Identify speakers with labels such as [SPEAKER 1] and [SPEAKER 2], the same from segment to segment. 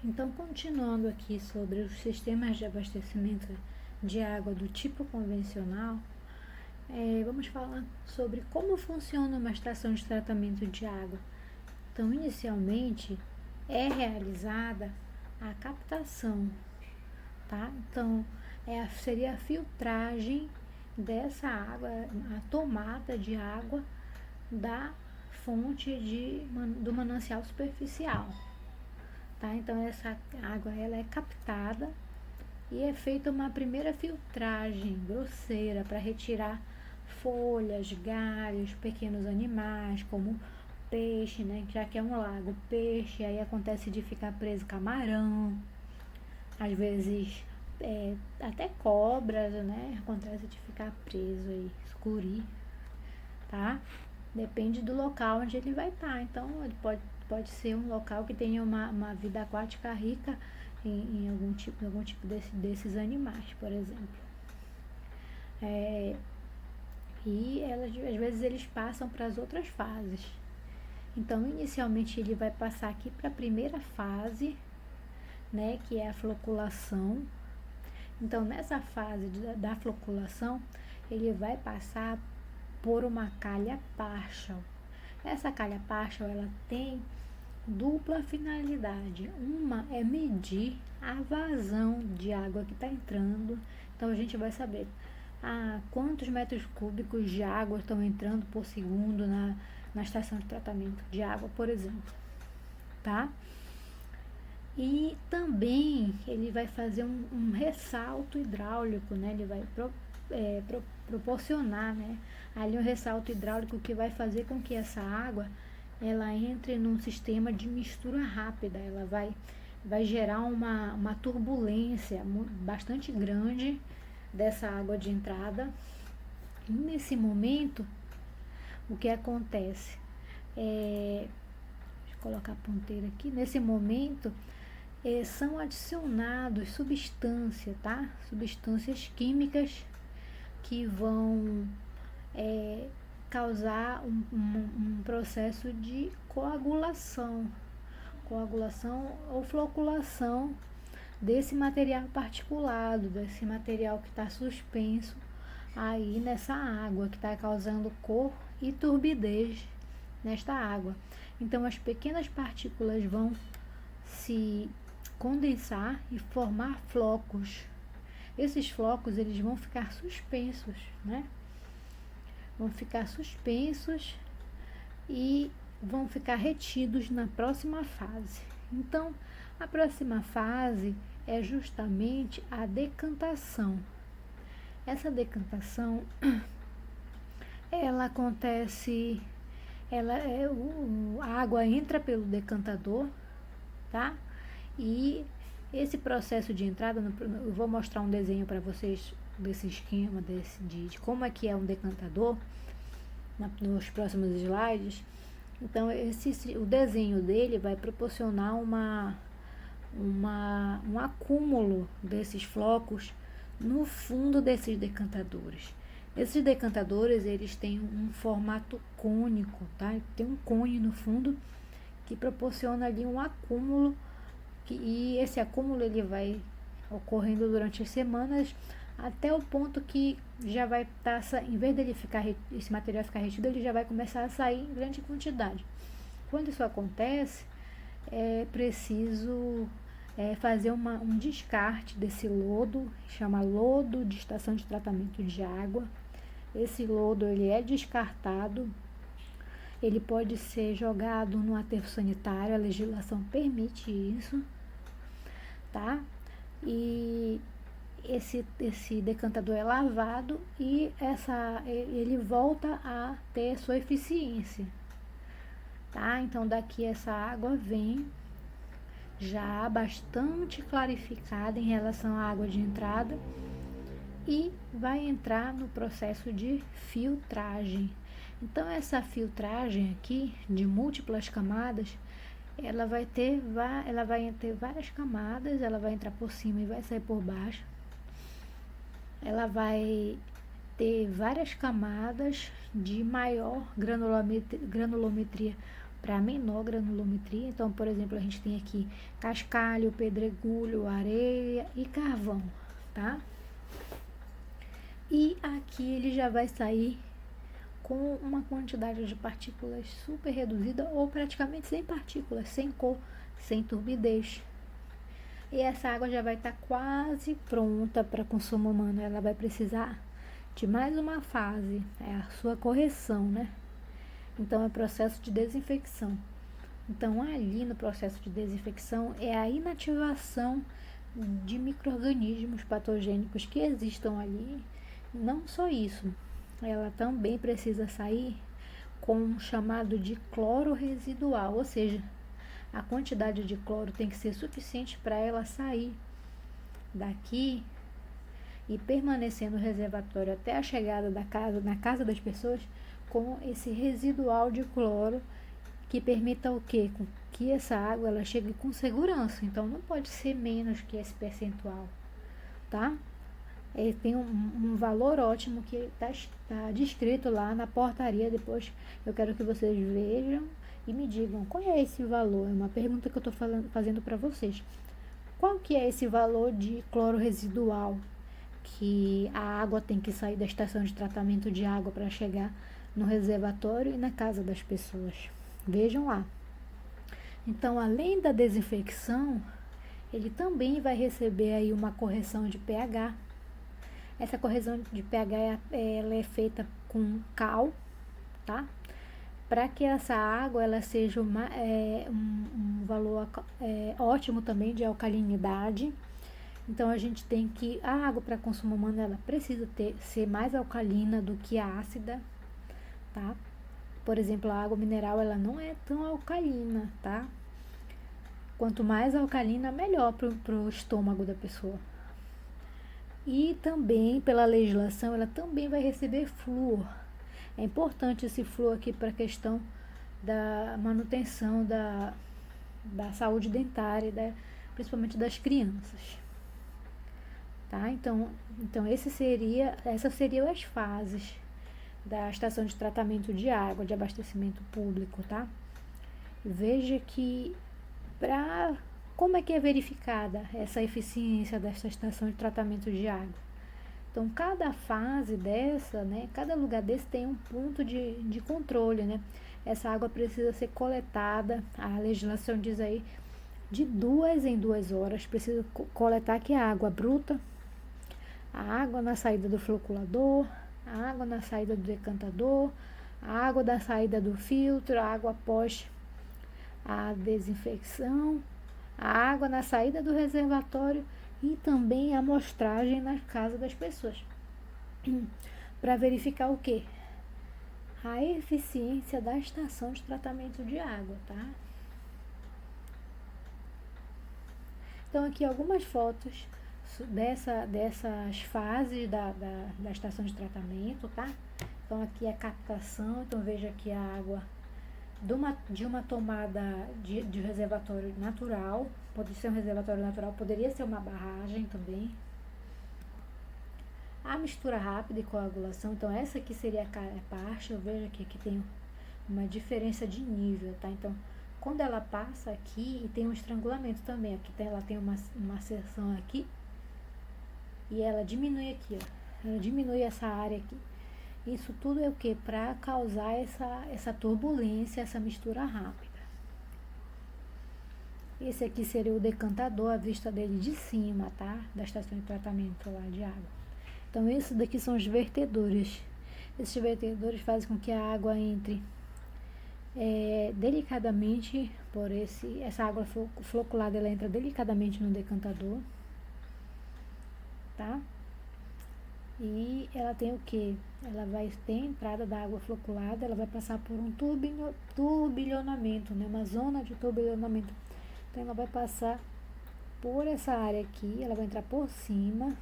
[SPEAKER 1] Então, continuando aqui sobre os sistemas de abastecimento de água do tipo convencional, vamos falar sobre como funciona uma estação de tratamento de água. Então, inicialmente, é realizada a captação, tá? Então, seria a filtragem dessa água, a tomada de água da fonte do manancial superficial. Tá? Então essa água ela é captada e é feita uma primeira filtragem grosseira para retirar folhas, galhos, pequenos animais como peixe, né? Já que é um lago, peixe, aí acontece de ficar preso camarão, às vezes até cobras, né? Acontece de ficar preso aí, escuri, tá? Depende do local onde ele vai estar. Então, ele pode ser um local que tenha uma vida aquática rica em algum tipo desses animais, por exemplo. E às vezes eles passam para as outras fases. Então, inicialmente ele vai passar aqui para a primeira fase, né, que é a floculação. Então, nessa fase da floculação, ele vai passar por uma calha partial. Essa calha partial, ela tem dupla finalidade. Uma é medir a vazão de água que está entrando. Então, a gente vai saber quantos metros cúbicos de água estão entrando por segundo na estação de tratamento de água, por exemplo. Tá? E também ele vai fazer um ressalto hidráulico, né? Ele vai proporcionar, né, ali um ressalto hidráulico que vai fazer com que essa água ela entre num sistema de mistura rápida. Ela vai gerar uma turbulência bastante grande dessa água de entrada. E nesse momento, o que acontece? Deixa eu colocar a ponteira aqui. Nesse momento, são adicionados substâncias, tá? Substâncias químicas que vão causar um processo de coagulação ou floculação desse material particulado, desse material que está suspenso aí nessa água, que está causando cor e turbidez nesta água. Então, as pequenas partículas vão se condensar e formar flocos. Esses flocos eles vão ficar suspensos, né? Vão ficar suspensos e vão ficar retidos na próxima fase. Então, a próxima fase é justamente a decantação. Essa decantação, ela acontece, a água entra pelo decantador, tá? E esse processo de entrada, eu vou mostrar um desenho para vocês desse esquema, de como é que é um decantador nos próximos slides. Então, o desenho dele vai proporcionar um acúmulo desses flocos no fundo desses decantadores. Esses decantadores, eles têm um formato cônico, tá? Tem um cone no fundo que proporciona ali um acúmulo, e esse acúmulo ele vai ocorrendo durante as semanas até o ponto que já vai estar, em vez dele esse material ficar retido, ele já vai começar a sair em grande quantidade. Quando isso acontece, é preciso fazer um descarte desse lodo, chama lodo de estação de tratamento de água. Esse lodo ele é descartado, ele pode ser jogado no aterro sanitário, a legislação permite isso, tá? E esse decantador é lavado e ele volta a ter sua eficiência, tá? Então, daqui essa água vem já bastante clarificada em relação à água de entrada e vai entrar no processo de filtragem. Então, essa filtragem aqui, de múltiplas camadas, ela vai ter várias camadas, ela vai entrar por cima e vai sair por baixo. Ela vai ter várias camadas de maior granulometria para menor granulometria. Então, por exemplo, a gente tem aqui cascalho, pedregulho, areia e carvão, tá? E aqui ele já vai sair com uma quantidade de partículas super reduzida ou praticamente sem partículas, sem cor, sem turbidez. E essa água já vai estar quase pronta para consumo humano. Ela vai precisar de mais uma fase, é a sua correção, né? Então, é o processo de desinfecção. Então, ali no processo de desinfecção é a inativação de micro-organismos patogênicos que existam ali. Não só isso, ela também precisa sair com um chamado de cloro residual, ou seja, a quantidade de cloro tem que ser suficiente para ela sair daqui e permanecer no reservatório até a chegada na casa das pessoas, com esse residual de cloro que permita o quê? Que essa água ela chegue com segurança. Então não pode ser menos que esse percentual, tá? Ele tem um valor ótimo que está descrito lá na portaria. Depois eu quero que vocês vejam e me digam qual é esse valor. É uma pergunta que eu estou fazendo para vocês. Qual que é esse valor de cloro residual que a água tem que sair da estação de tratamento de água para chegar no reservatório e na casa das pessoas? Vejam lá. Então, além da desinfecção, ele também vai receber aí uma correção de pH. Essa correção de pH ela é feita com cal, tá? Para que essa água ela seja um valor ótimo também de alcalinidade. Então, a gente tem que a água para consumo humano ela precisa ser mais alcalina do que a ácida, tá? Por exemplo, a água mineral ela não é tão alcalina, tá? Quanto mais alcalina, melhor para o estômago da pessoa. E também, pela legislação, ela também vai receber flúor. É importante esse flúor aqui para a questão da manutenção da saúde dentária, principalmente das crianças. Tá? Então essas seriam as fases da estação de tratamento de água, de abastecimento público, tá? Veja que como é que é verificada essa eficiência dessa estação de tratamento de água? Então, cada fase dessa, né, cada lugar desse tem um ponto de controle, né? Essa água precisa ser coletada, a legislação diz aí, de 2 em 2 horas, precisa coletar aqui a água bruta, a água na saída do floculador, a água na saída do decantador, a água da saída do filtro, a água após a desinfecção, a água na saída do reservatório e também a amostragem na casa das pessoas. Para verificar o quê? A eficiência da estação de tratamento de água, tá? Então, aqui algumas fotos dessas fases da estação de tratamento, tá? Então, aqui a captação. Então, veja aqui a água de uma tomada de reservatório natural. Pode ser um reservatório natural, poderia ser uma barragem também. A mistura rápida e coagulação. Então, essa aqui seria a parte. Eu vejo que aqui tem uma diferença de nível, tá? Então, quando ela passa aqui, e tem um estrangulamento também. Aqui ela tem uma seção aqui. E ela diminui aqui, ó. Ela diminui essa área aqui. Isso tudo é o que? Para causar essa turbulência, essa mistura rápida. Esse aqui seria o decantador, a vista dele de cima, tá? Da estação de tratamento lá de água. Então, isso daqui são os vertedores. Esses vertedores fazem com que a água entre delicadamente essa água floculada, ela entra delicadamente no decantador, tá? E ela tem o que? Ela vai ter a entrada da água floculada, ela vai passar por um turbilhonamento, né? Uma zona de turbilhonamento. Então, ela vai passar por essa área aqui, ela vai entrar por cima,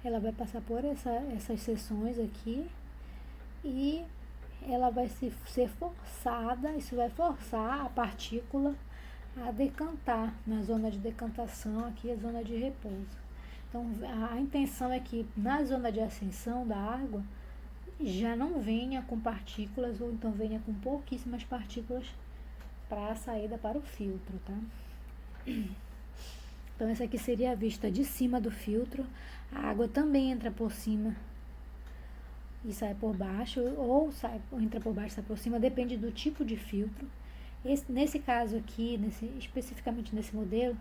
[SPEAKER 1] ela vai passar por essas seções aqui e ela vai ser forçada, isso vai forçar a partícula a decantar na zona de decantação, aqui a zona de repouso. Então, a intenção é que na zona de ascensão da água, já não venha com partículas ou então venha com pouquíssimas partículas para a saída para o filtro, tá? Então essa aqui seria a vista de cima do filtro. A água também entra por cima e sai por baixo, ou entra por baixo e sai por cima, depende do tipo de filtro. Nesse caso aqui, especificamente nesse modelo,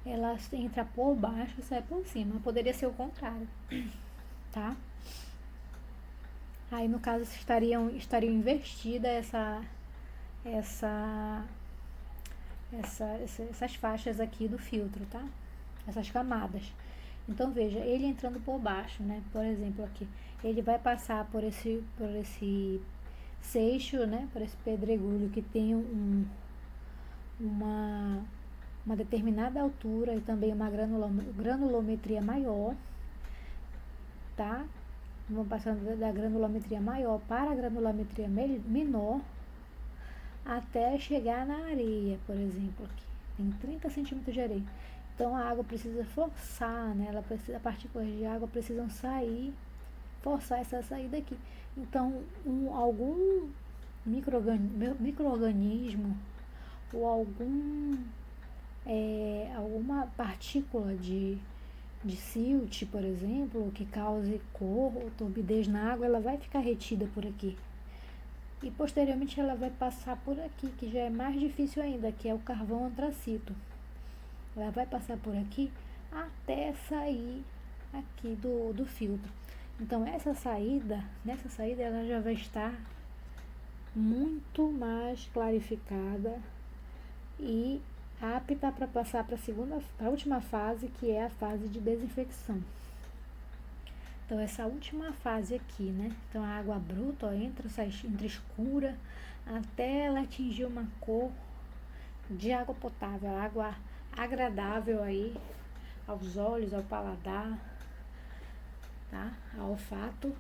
[SPEAKER 1] ela entra por baixo e sai por cima. Poderia ser o contrário, tá? Aí no caso estariam invertida essas faixas aqui do filtro, tá? Essas camadas. Então veja, ele entrando por baixo, né? Por exemplo aqui, ele vai passar por esse seixo, né? Por esse pedregulho que tem uma determinada altura e também uma granulometria maior, tá? Vamos passando da granulometria maior para a granulometria menor até chegar na areia, por exemplo, aqui. Tem 30 centímetros de areia. Então a água precisa forçar, né? As partículas de água precisam sair, forçar essa saída aqui. Então algum micro-organismo ou alguma partícula de silt, por exemplo, que cause cor ou turbidez na água, ela vai ficar retida por aqui. E posteriormente ela vai passar por aqui, que já é mais difícil ainda, que é o carvão antracito. Ela vai passar por aqui até sair aqui do filtro. Então nessa saída ela já vai estar muito mais clarificada e apta para passar para a última fase, que é a fase de desinfecção. Então essa última fase aqui, né? Então a água bruta, ó, entra escura até ela atingir uma cor de água potável, água agradável aí aos olhos, ao paladar, tá? Ao olfato.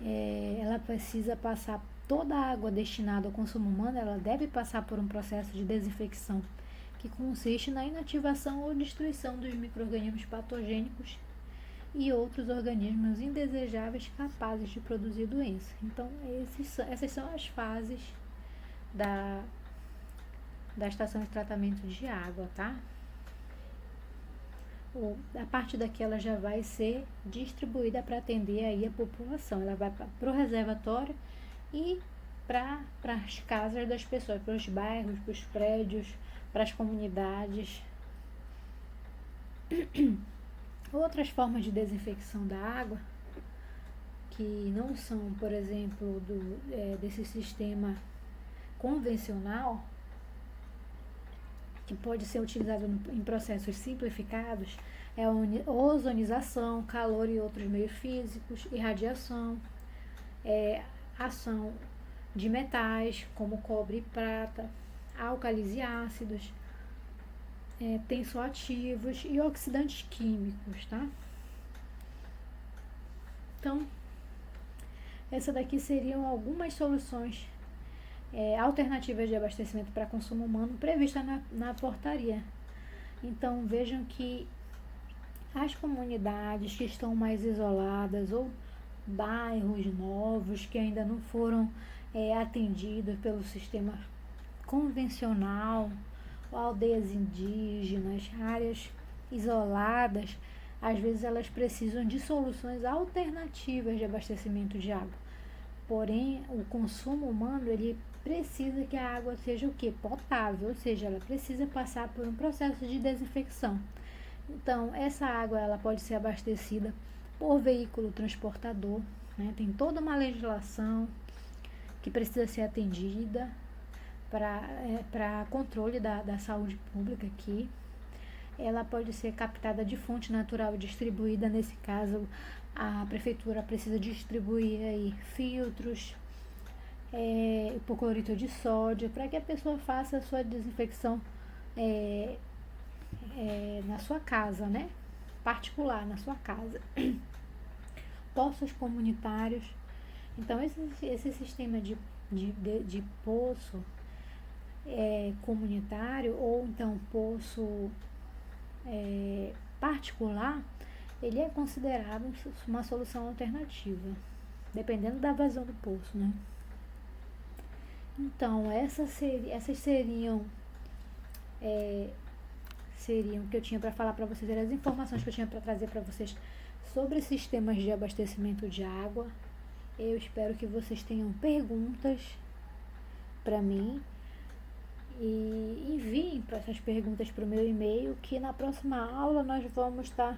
[SPEAKER 1] Ela precisa passar toda a água destinada ao consumo humano, ela deve passar por um processo de desinfecção que consiste na inativação ou destruição dos micro-organismos patogênicos e outros organismos indesejáveis capazes de produzir doença. Então, essas são as fases da estação de tratamento de água, tá? A parte daqui ela já vai ser distribuída para atender aí a população. Ela vai para o reservatório e para as casas das pessoas, para os bairros, para os prédios, para as comunidades. Outras formas de desinfecção da água, que não são, por exemplo, desse sistema convencional, que pode ser utilizado em processos simplificados, é a ozonização, calor e outros meios físicos, irradiação, ação de metais como cobre e prata, álcalis e ácidos, tensoativos e oxidantes químicos, tá? Então, essa daqui seriam algumas soluções alternativas de abastecimento para consumo humano previstas na portaria. Então, vejam que as comunidades que estão mais isoladas ou bairros novos que ainda não foram atendidos pelo sistema convencional, aldeias indígenas, áreas isoladas, às vezes elas precisam de soluções alternativas de abastecimento de água. Porém, o consumo humano, ele precisa que a água seja o quê? Potável, ou seja, ela precisa passar por um processo de desinfecção. Então, essa água ela pode ser abastecida por veículo transportador, né? Tem toda uma legislação que precisa ser atendida para controle da saúde pública aqui. Ela pode ser captada de fonte natural e distribuída. Nesse caso, a prefeitura precisa distribuir aí filtros, hipoclorito de sódio, para que a pessoa faça a sua desinfecção na sua casa, né? Particular, na sua casa. Poços comunitários. Então, esse sistema de poço comunitário ou então poço particular, ele é considerado uma solução alternativa, dependendo da vazão do poço, né? Então, essas seriam o que eu tinha para falar para vocês, eram as informações que eu tinha para trazer para vocês sobre sistemas de abastecimento de água. Eu espero que vocês tenham perguntas para mim e enviem essas perguntas para o meu e-mail, que na próxima aula nós vamos estar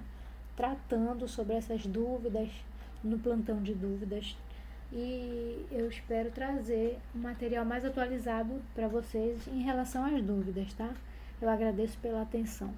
[SPEAKER 1] tratando sobre essas dúvidas no plantão de dúvidas, e eu espero trazer um material mais atualizado para vocês em relação às dúvidas, tá? Eu agradeço pela atenção.